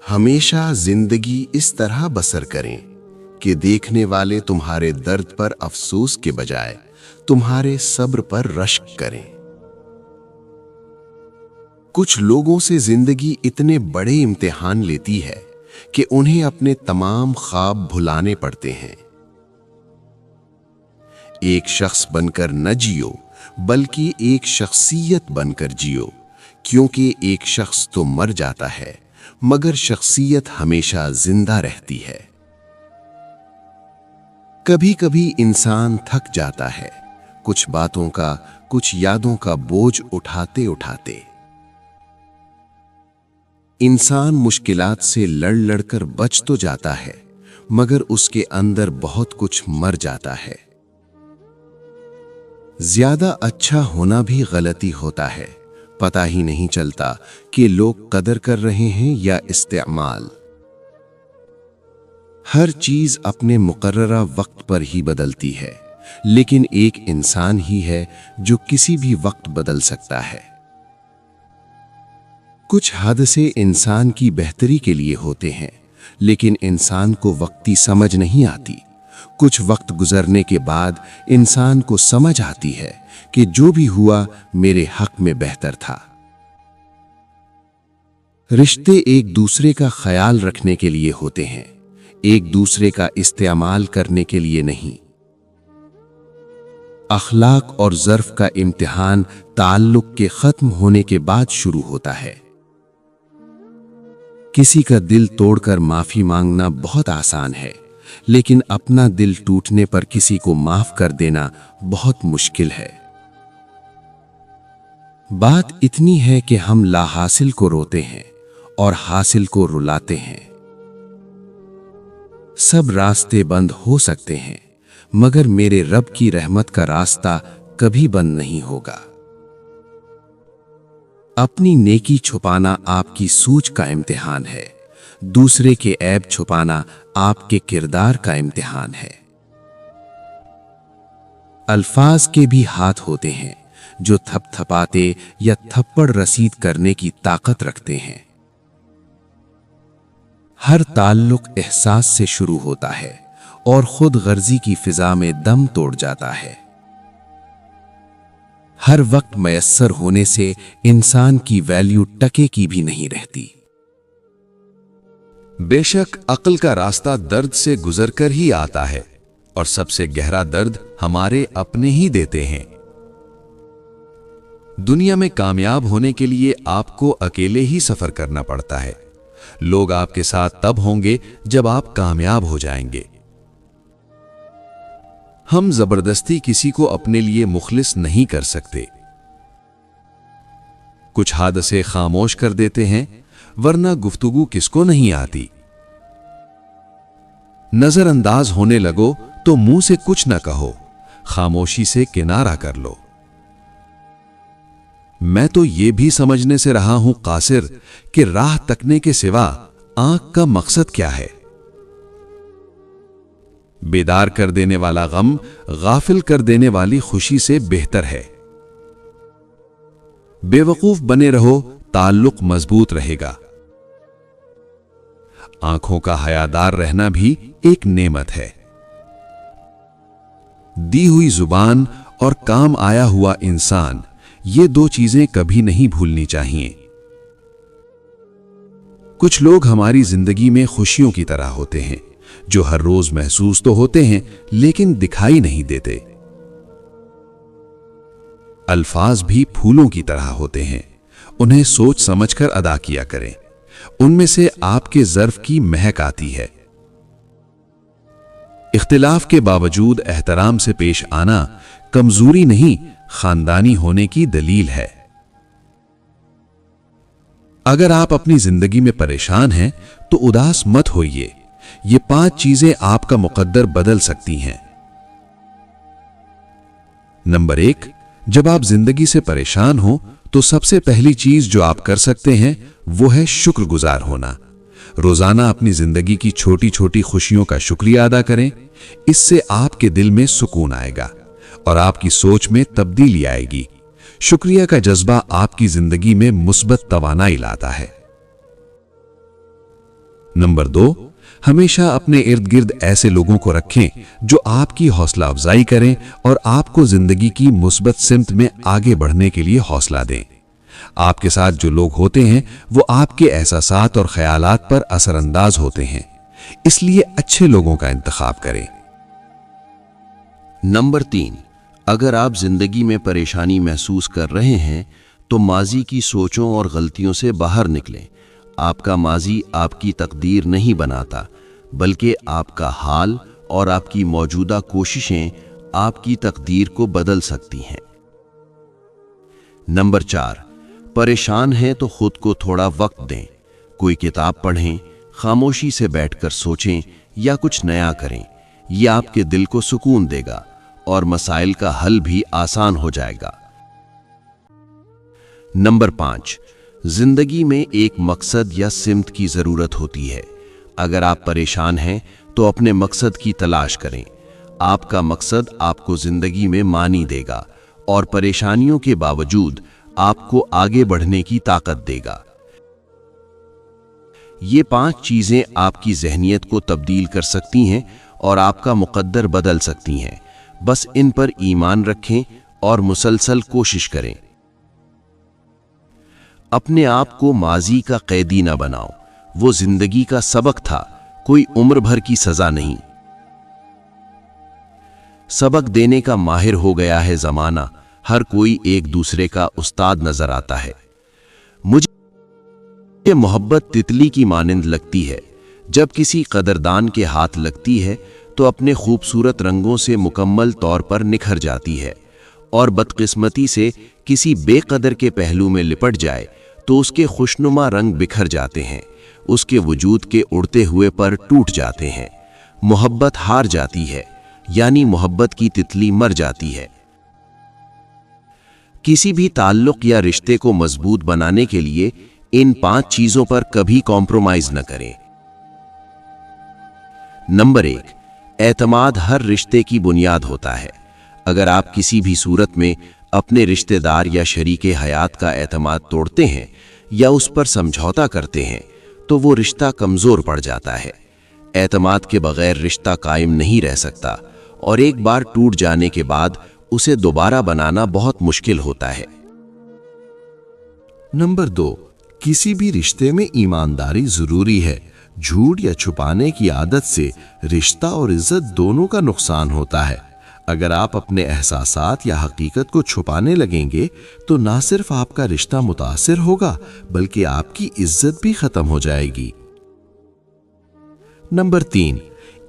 ہمیشہ زندگی اس طرح بسر کریں کہ دیکھنے والے تمہارے درد پر افسوس کے بجائے تمہارے صبر پر رشک کریں۔ کچھ لوگوں سے زندگی اتنے بڑے امتحان لیتی ہے کہ انہیں اپنے تمام خواب بھلانے پڑتے ہیں۔ ایک شخص بن کر نہ جیو بلکہ ایک شخصیت بن کر جیو، کیونکہ ایک شخص تو مر جاتا ہے مگر شخصیت ہمیشہ زندہ رہتی ہے۔ کبھی کبھی انسان تھک جاتا ہے، کچھ باتوں کا، کچھ یادوں کا بوجھ اٹھاتے اٹھاتے۔ انسان مشکلات سے لڑ لڑ کر بچ تو جاتا ہے مگر اس کے اندر بہت کچھ مر جاتا ہے۔ زیادہ اچھا ہونا بھی غلطی ہوتا ہے، پتہ ہی نہیں چلتا کہ لوگ قدر کر رہے ہیں یا استعمال۔ ہر چیز اپنے مقررہ وقت پر ہی بدلتی ہے، لیکن ایک انسان ہی ہے جو کسی بھی وقت بدل سکتا ہے۔ کچھ حادثے انسان کی بہتری کے لیے ہوتے ہیں، لیکن انسان کو وقتی سمجھ نہیں آتی۔ کچھ وقت گزرنے کے بعد انسان کو سمجھ آتی ہے کہ جو بھی ہوا میرے حق میں بہتر تھا۔ رشتے ایک دوسرے کا خیال رکھنے کے لیے ہوتے ہیں، ایک دوسرے کا استعمال کرنے کے لیے نہیں۔ اخلاق اور ظرف کا امتحان تعلق کے ختم ہونے کے بعد شروع ہوتا ہے۔ کسی کا دل توڑ کر معافی مانگنا بہت آسان ہے، لیکن اپنا دل ٹوٹنے پر کسی کو معاف کر دینا بہت مشکل ہے۔ بات اتنی ہے کہ ہم لا حاصل کو روتے ہیں اور حاصل کو رلاتے ہیں۔ سب راستے بند ہو سکتے ہیں مگر میرے رب کی رحمت کا راستہ کبھی بند نہیں ہوگا۔ اپنی نیکی چھپانا آپ کی سوچ کا امتحان ہے، دوسرے کے عیب چھپانا آپ کے کردار کا امتحان ہے۔ الفاظ کے بھی ہاتھ ہوتے ہیں جو تھپ تھپاتے یا تھپڑ رسید کرنے کی طاقت رکھتے ہیں۔ ہر تعلق احساس سے شروع ہوتا ہے اور خود غرضی کی فضا میں دم توڑ جاتا ہے۔ ہر وقت میسر ہونے سے انسان کی ویلیو ٹکے کی بھی نہیں رہتی۔ بے شک عقل کا راستہ درد سے گزر کر ہی آتا ہے، اور سب سے گہرا درد ہمارے اپنے ہی دیتے ہیں۔ دنیا میں کامیاب ہونے کے لیے آپ کو اکیلے ہی سفر کرنا پڑتا ہے۔ لوگ آپ کے ساتھ تب ہوں گے جب آپ کامیاب ہو جائیں گے۔ ہم زبردستی کسی کو اپنے لیے مخلص نہیں کر سکتے۔ کچھ حادثے خاموش کر دیتے ہیں، ورنہ گفتگو کس کو نہیں آتی۔ نظر انداز ہونے لگو تو منہ سے کچھ نہ کہو، خاموشی سے کنارہ کر لو۔ میں تو یہ بھی سمجھنے سے رہا ہوں قاصر کہ راہ تکنے کے سوا آنکھ کا مقصد کیا ہے۔ بیدار کر دینے والا غم غافل کر دینے والی خوشی سے بہتر ہے۔ بے وقوف بنے رہو، تعلق مضبوط رہے گا۔ آنکھوں کا حیادار رہنا بھی ایک نعمت ہے۔ دی ہوئی زبان اور کام آیا ہوا انسان، یہ دو چیزیں کبھی نہیں بھولنی چاہیے۔ کچھ لوگ ہماری زندگی میں خوشیوں کی طرح ہوتے ہیں، جو ہر روز محسوس تو ہوتے ہیں لیکن دکھائی نہیں دیتے۔ الفاظ بھی پھولوں کی طرح ہوتے ہیں، انہیں سوچ سمجھ کر ادا کیا کریں، ان میں سے آپ کے ظرف کی مہک آتی ہے۔ اختلاف کے باوجود احترام سے پیش آنا کمزوری نہیں، خاندانی ہونے کی دلیل ہے۔ اگر آپ اپنی زندگی میں پریشان ہیں تو اداس مت ہوئیے، یہ 5 چیزیں آپ کا مقدر بدل سکتی ہیں۔ نمبر 1، جب آپ زندگی سے پریشان ہوں تو سب سے پہلی چیز جو آپ کر سکتے ہیں وہ ہے شکر گزار ہونا۔ روزانہ اپنی زندگی کی چھوٹی چھوٹی خوشیوں کا شکریہ ادا کریں، اس سے آپ کے دل میں سکون آئے گا اور آپ کی سوچ میں تبدیلی آئے گی۔ شکریہ کا جذبہ آپ کی زندگی میں مثبت توانائی لاتا ہے۔ नंबर 2, हमेशा अपने इर्द गिर्द ऐसे लोगों को रखें जो आपकी हौसला अफजाई करें और आपको जिंदगी की मुस्बत सिमत में आगे बढ़ने के लिए हौसला दें। आपके साथ जो लोग होते हैं वो आपके एहसासात और ख्यालात पर असरअंदाज होते हैं, इसलिए अच्छे लोगों का इंतखाब करें। नंबर 3, अगर आप जिंदगी में परेशानी महसूस कर रहे हैं तो माजी की सोचों और गलतियों से बाहर निकलें। आपका माजी आपकी तकदीर नहीं बनाता, बल्कि आपका हाल और आपकी मौजूदा कोशिशें आपकी तकदीर को बदल सकती हैं। नंबर 4, परेशान हैं तो खुद को थोड़ा वक्त दें। कोई किताब पढ़ें, खामोशी से बैठकर सोचें या कुछ नया करें। यह आपके दिल को सुकून देगा और मसाइल का हल भी आसान हो जाएगा। नंबर 5, जिंदगी में एक मकसद या सिमत की जरूरत होती है। अगर आप परेशान हैं तो अपने मकसद की तलाश करें। आपका मकसद आपको जिंदगी में मानी देगा और परेशानियों के बावजूद आपको आगे बढ़ने की ताकत देगा। ये 5 चीजें आपकी ज़हनियत को तब्दील कर सकती हैं और आपका मुकद्दर बदल सकती हैं। बस इन पर ईमान रखें और मुसलसल कोशिश करें। अपने आप को माजी का कैदी न बनाओ। वो जिंदगी का सबक था, कोई उम्र भर की सजा नहीं। सबक देने का माहिर हो गया है जमाना, हर कोई एक दूसरे का उस्ताद नजर आता है। मुझे मोहब्बत तितली की मानिंद लगती है। जब किसी कदरदान के हाथ लगती है तो अपने खूबसूरत रंगों से मुकम्मल तौर पर निखर जाती है, और बदकिस्मती से किसी बेकदर के पहलू में लिपट जाए तो उसके खुशनुमा रंग बिखर जाते हैं, उसके वजूद के उड़ते हुए पर टूट जाते हैं। मोहब्बत हार जाती है, यानी मोहब्बत की तितली मर जाती है। किसी भी ताल्लुक या रिश्ते को मजबूत बनाने के लिए इन 5 चीजों पर कभी कॉम्प्रोमाइज न करें। नंबर 1, एतमाद हर रिश्ते की बुनियाद होता है। अगर आप किसी भी सूरत में अपने रिश्तेदार या शरीके हयात का एतमाद तोड़ते हैं या उस पर समझौता करते हैं तो वो रिश्ता कमजोर पड़ जाता है। एतमाद के बगैर रिश्ता कायम नहीं रह सकता और एक बार टूट जाने के बाद उसे दोबारा बनाना बहुत मुश्किल होता है। नंबर 2, किसी भी रिश्ते में ईमानदारी जरूरी है। झूठ या छुपाने की आदत से रिश्ता और इज्जत दोनों का नुकसान होता है। अगर आप अपने एहसासात या हकीकत को छुपाने लगेंगे तो ना सिर्फ आपका रिश्ता मुतासिर होगा बल्कि आपकी इज्जत भी खत्म हो जाएगी। नंबर 3,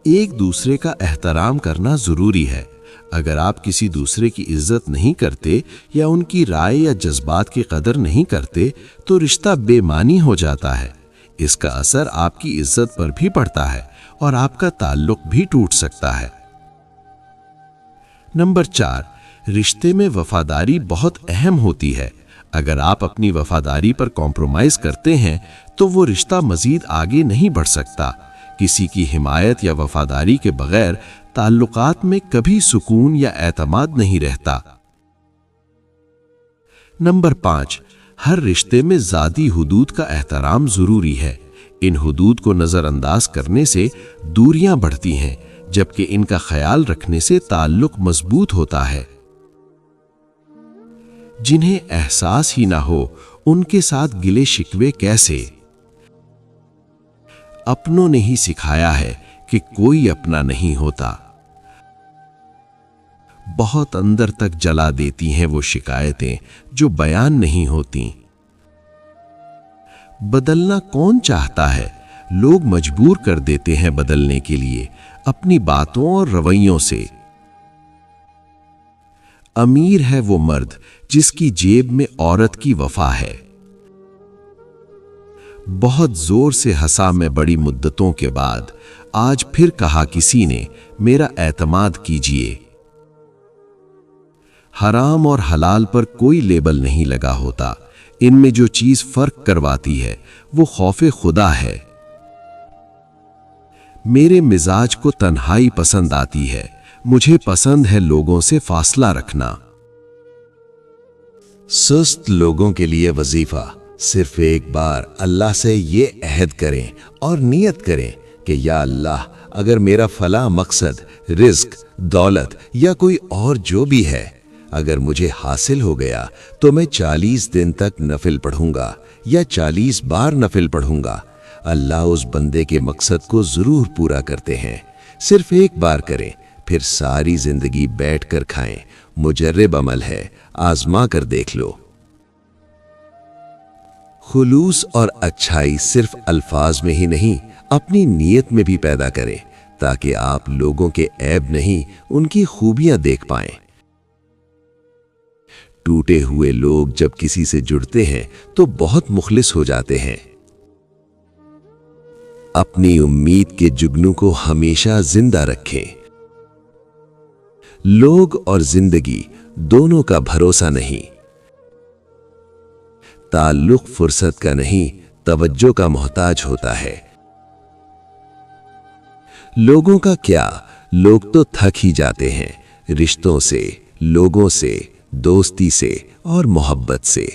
एक दूसरे का एहतराम करना जरूरी है। अगर आप किसी दूसरे की इज्जत नहीं करते या उनकी राय या जज्बात की कदर नहीं करते तो रिश्ता बेमानी हो जाता है। इसका असर आपकी इज्जत पर भी पड़ता है और आपका ताल्लुक भी टूट सकता है। नंबर 4, रिश्ते में वफादारी बहुत अहम होती है। अगर आप अपनी वफादारी पर कॉम्प्रोमाइज करते हैं तो वो रिश्ता मजीद आगे नहीं बढ़ सकता। किसी की हिमायत या वफादारी के बगैर ताल्लुकात में कभी सुकून या एतमाद नहीं रहता। नंबर 5, हर रिश्ते में ज़ाती हुदूद का एहतराम जरूरी है। इन हुदूद को नजरअंदाज करने से दूरियां बढ़ती हैं, जबकि इनका ख्याल रखने से ताल्लुक मजबूत होता है। जिन्हें एहसास ही ना हो उनके साथ गिले शिकवे कैसे? अपनों ने ही सिखाया है कि कोई अपना नहीं होता। बहुत अंदर तक जला देती हैं वो शिकायतें जो बयान नहीं होती। बदलना कौन चाहता है? लोग मजबूर कर देते हैं बदलने के लिए अपनी बातों और रवैयों से। अमीर है वो मर्द जिसकी जेब में औरत की वफा है। बहुत जोर से हंसा मैं बड़ी मुद्दतों के बाद, आज फिर कहा किसी ने मेरा एतमाद कीजिए। हराम और हलाल पर कोई लेबल नहीं लगा होता। इनमें जो चीज फर्क करवाती है वो खौफे खुदा है। मेरे मिजाज को तन्हाई पसंद आती है। मुझे पसंद है लोगों से फासला रखना। सुस्त लोगों के लिए वजीफा, सिर्फ एक बार अल्लाह से ये अहद करें और नियत करें कि या अल्लाह, अगर मेरा फला मकसद, रिज्क, दौलत या कोई और जो भी है, अगर मुझे हासिल हो गया तो मैं 40 दिन तक नफिल पढ़ूंगा या 40 बार नफिल पढ़ूंगा। अल्लाह उस बंदे के मकसद को जरूर पूरा करते हैं। सिर्फ एक बार करें, फिर सारी जिंदगी बैठ कर खाएं। मुजर्रब अमल है, आजमा कर देख लो। खुलूस और अच्छाई सिर्फ अल्फाज में ही नहीं, अपनी नीयत में भी पैदा करें, ताकि आप लोगों के ऐब नहीं, उनकी खूबियां देख पाएं। टूटे हुए लोग जब किसी से जुड़ते हैं तो बहुत मुखलिस हो जाते हैं। अपनी उम्मीद के जुगनू को हमेशा जिंदा रखें। लोग और जिंदगी दोनों का भरोसा नहीं। ताल्लुक फुर्सत का नहीं, तवज्जो का मोहताज होता है। लोगों का क्या, लोग तो थक ही जाते हैं रिश्तों से, लोगों से, दोस्ती से और मोहब्बत से।